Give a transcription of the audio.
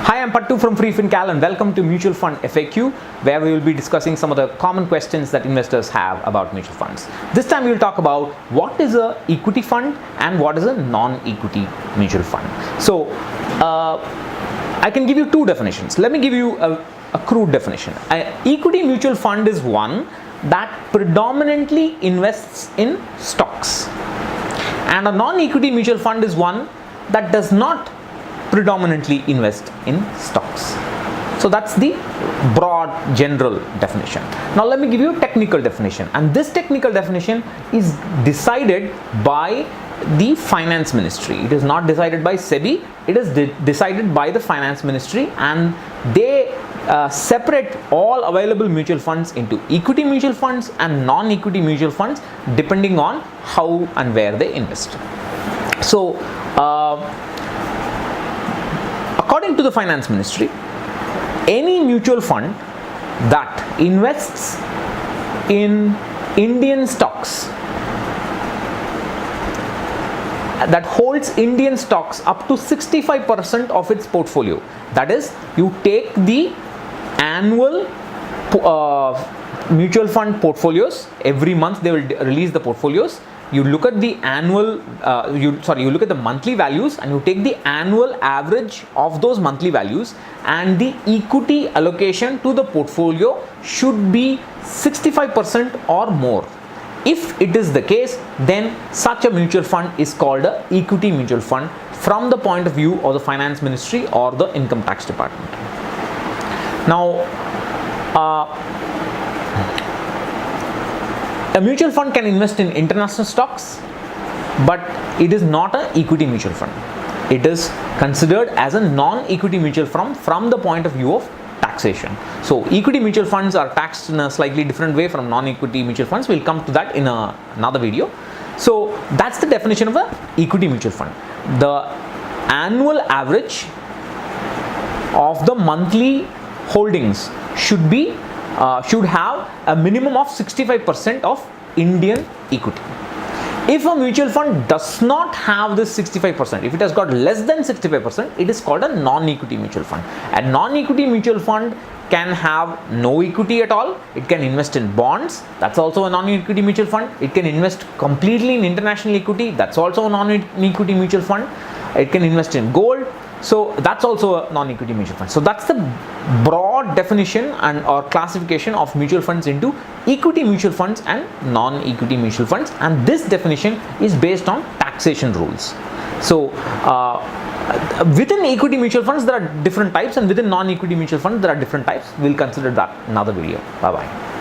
Hi, I'm Pattu from FreeFinCal and welcome to Mutual Fund FAQ, where we will be discussing some of the common questions that investors have about mutual funds. This time we will talk about what is a equity fund and what is a non-equity mutual fund. So I can give you two definitions. Let me give you a crude definition. An equity mutual fund is one that predominantly invests in stocks, and a non-equity mutual fund is one that does not predominantly invest in stocks. So that's the broad general definition. Now let me give you a technical definition, and this technical definition is decided by the finance ministry. It is not decided by SEBI, it is decided by the finance ministry, and they separate all available mutual funds into equity mutual funds and non-equity mutual funds depending on how and where they invest. So according to the finance ministry, any mutual fund that invests in Indian stocks, that holds Indian stocks up to 65% of its portfolio, that is, you take the annual mutual fund portfolios. Every month they will release the portfolios. You look at the annual, you look at the monthly values, and you take the annual average of those monthly values, and the equity allocation to the portfolio should be 65% or more. If it is the case, then such a mutual fund is called an equity mutual fund from the point of view of the finance ministry or the income tax department. Now, a mutual fund can invest in international stocks, but it is not an equity mutual fund. It is considered as a non-equity mutual fund from the point of view of taxation. So equity mutual funds are taxed in a slightly different way from non-equity mutual funds. We'll come to that in another video. So that's the definition of an equity mutual fund. The annual average of the monthly holdings should have a minimum of 65% of Indian equity. If a mutual fund does not have this 65%, if it has got less than 65%, it is called a non-equity mutual fund. A non-equity mutual fund can have no equity at all. It can invest in bonds. That's also a non-equity mutual fund. It can invest completely in international equity. That's also a non-equity mutual fund. It can invest in gold. So that's also a non-equity mutual fund. So that's the broad definition and or classification of mutual funds into equity mutual funds and non-equity mutual funds, and this definition is based on taxation rules. So within equity mutual funds there are different types, and within non-equity mutual funds there are different types. We'll consider that in another video. Bye bye.